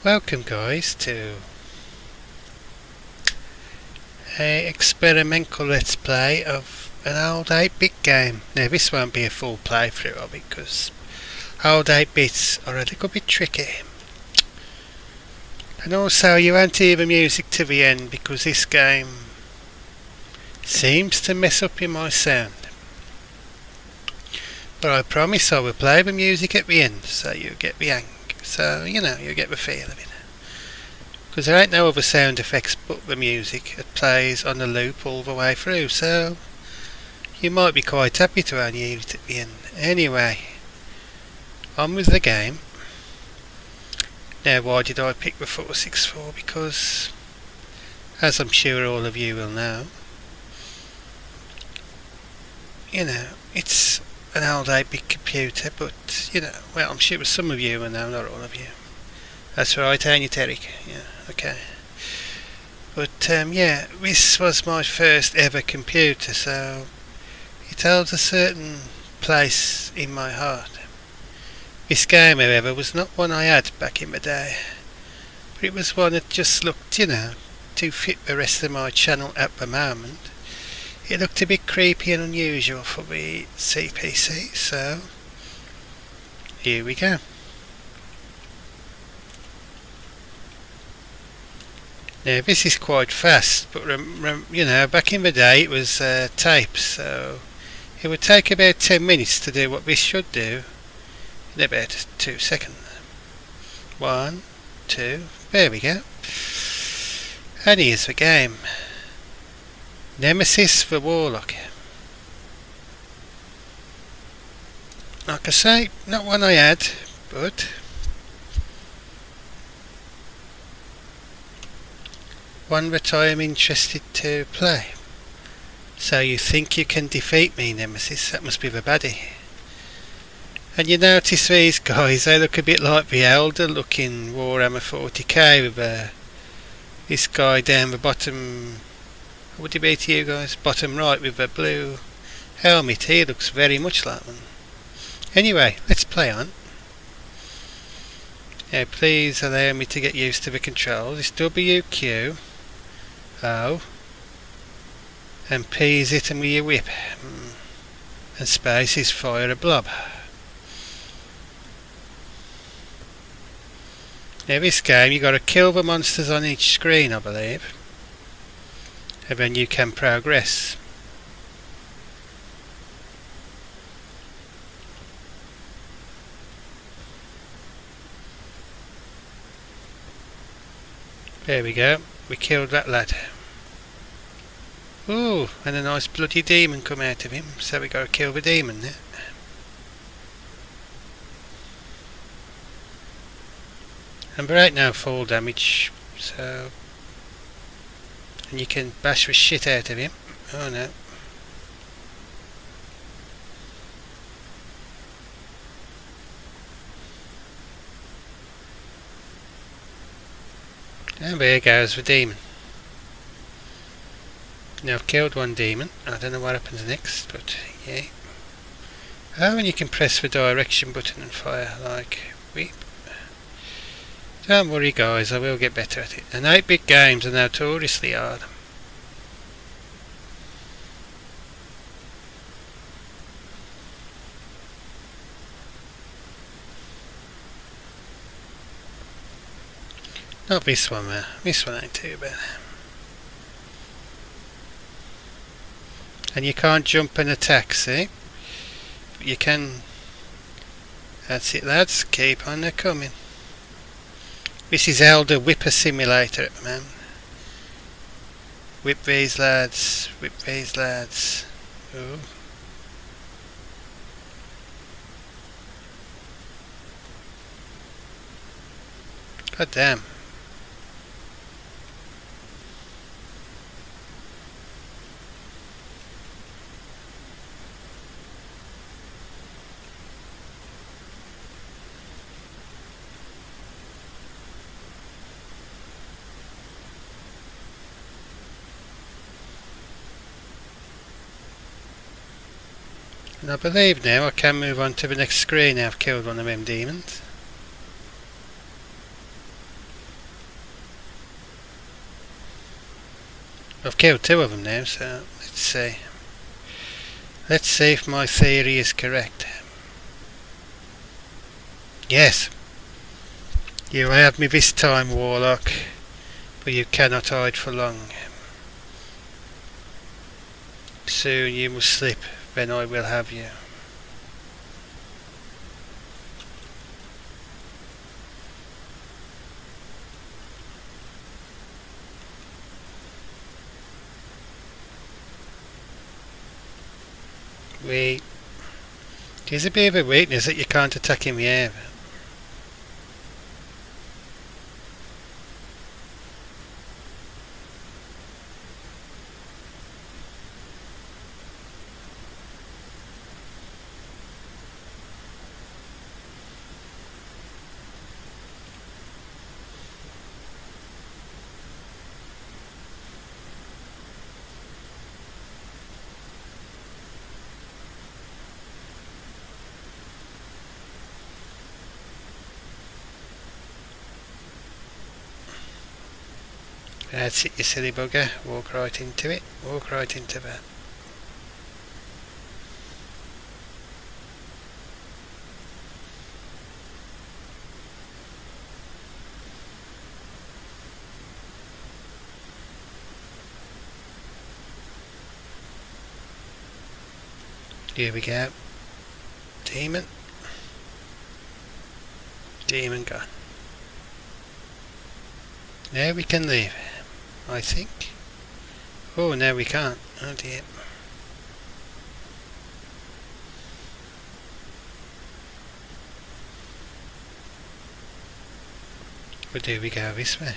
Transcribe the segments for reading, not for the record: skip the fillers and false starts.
Welcome guys to a experimental let's play of an old 8-bit game. Now this won't be a full playthrough of it because old 8-bits are a little bit tricky. And also you won't hear the music to the end because this game seems to mess up in my sound. But I promise I will play the music at the end so you get the hang. So, you get the feel of it. Because there ain't no other sound effects but the music. It plays on the loop all the way through, so you might be quite happy to only hear it at the end. Anyway, on with the game. Now, why did I pick the 464? Because, as I'm sure all of you will know, it's an old 8-bit computer, but, well, I'm sure some of you will know, not all of you. That's right, ain't you, Terry? Yeah, okay. But, this was my first ever computer, so it holds a certain place in my heart. This game, however, was not one I had back in the day, but it was one that just looked, to fit the rest of my channel at the moment. It looked a bit creepy and unusual for the CPC, so here we go. Now this is quite fast, but back in the day it was tapes, so it would take about 10 minutes to do what this should do in about 2 seconds. 1, 2, there we go. And here's the game. Nemesis the warlock. Like I say, not one I had, but one that I am interested to play. So you think you can defeat me, Nemesis? That must be the baddie. And you notice these guys, they look a bit like the elder looking Warhammer 40k with this guy down the bottom. What would it be to you guys? Bottom right with the blue helmet. He looks very much like one. Anyway, let's play on. Now please allow me to get used to the controls. It's WQ, O, and P is hitting with your whip, and space is fire a blob. Now this game you got to kill the monsters on each screen, I believe, and then you can progress. There we go, we killed that lad. Ooh, and a nice bloody demon come out of him, so we got to kill the demon there. And there ain't no fall damage, so, and you can bash the shit out of him. Oh no. And there goes the demon. Now I've killed one demon. I don't know what happens next, but yeah. Oh, and you can press the direction button and fire like whip. Don't worry guys, I will get better at it. And 8-bit games are notoriously hard. Not this one, man. This one ain't too bad. And you can't jump and attack, see? But you can. That's it, lads. Keep on coming. This is Elder Whipper Simulator, man. Whip these lads. Whip these lads. Ooh. God damn. And I believe now I can move on to the next screen now I've killed one of them demons. I've killed 2 of them now, so let's see. Let's see if my theory is correct. Yes, you have me this time, warlock, but you cannot hide for long. Soon you must slip, then I will have you. It is a bit of a weakness that you can't attack him here. That's it, you silly bugger. Walk right into it. Walk right into that. Here we go. Demon. Demon gone. Now we can leave, I think. Oh, no we can't. Oh dear. But do we go this way?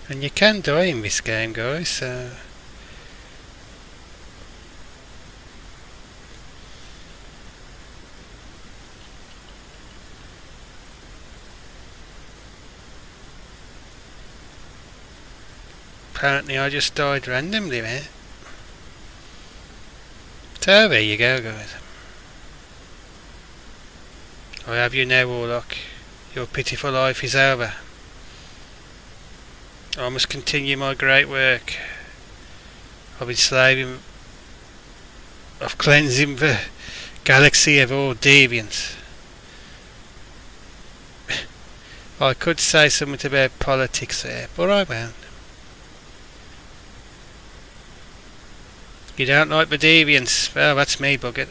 And you can die in this game, guys, so... Apparently I just died randomly there. So there you go, guys. I have you now, warlock. Your pitiful life is over. I must continue my great work of enslaving, of cleansing the galaxy of all deviants. I could say something about politics there, but I won't. You don't like the deviants? Well, that's me, bugger.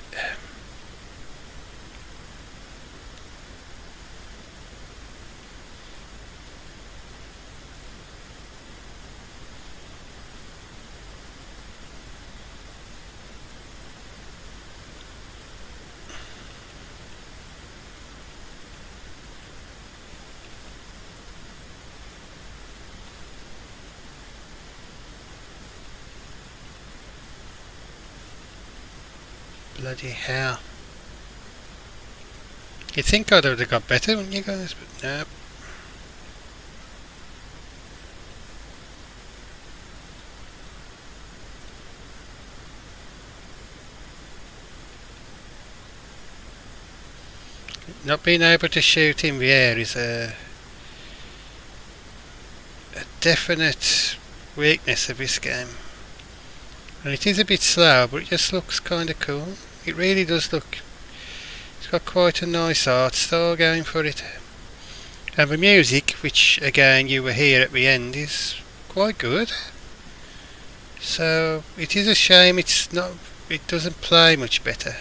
Bloody hell. You'd think I'd have got better, wouldn't you guys? But no. Not being able to shoot in the air is a definite weakness of this game. And it is a bit slow, but it just looks kind of cool. It really does look... It's got quite a nice art style going for it. And the music, which again you will hear at the end, is quite good. So it is a shame it doesn't play much better.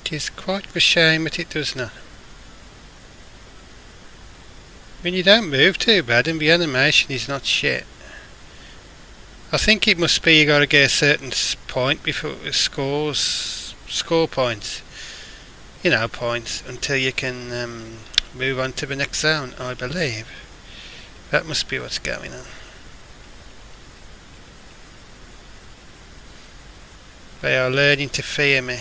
It is quite a shame that it does not. I mean, you don't move too bad and the animation is not shit. I think it must be you got to get a certain point before it scores score points. You know, points until you can move on to the next zone, I believe. That must be what's going on. They are learning to fear me.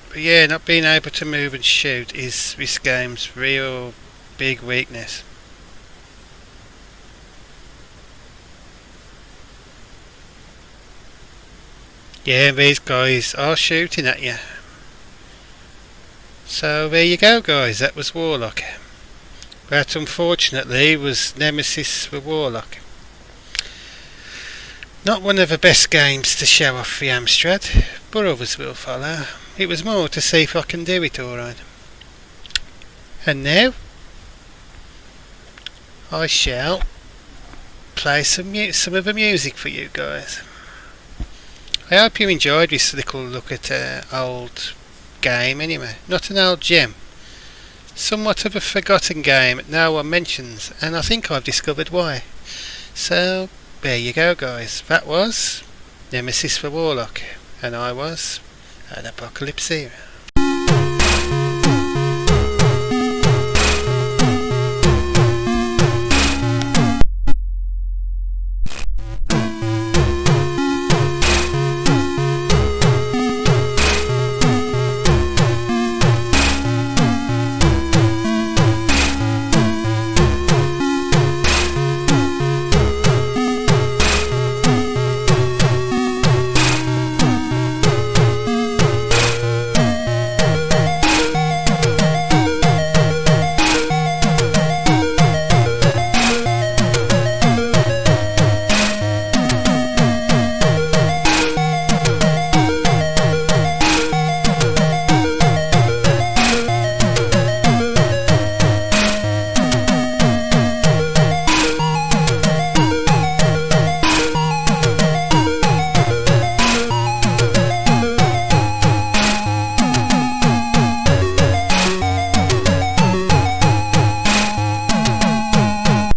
But yeah, not being able to move and shoot is this game's real big weakness. Yeah, these guys are shooting at you. So there you go, guys, that was Warlock. That unfortunately was Nemesis the Warlock. Not one of the best games to show off the Amstrad, but others will follow. It was more to see if I can do it alright. And now I shall play some of the music for you guys. I hope you enjoyed this little look at an old game anyway. Not an old gem. Somewhat of a forgotten game that no one mentions, and I think I've discovered why. So there you go, guys. That was Nemesis for Warlock, and I was an Apocalypse Zero.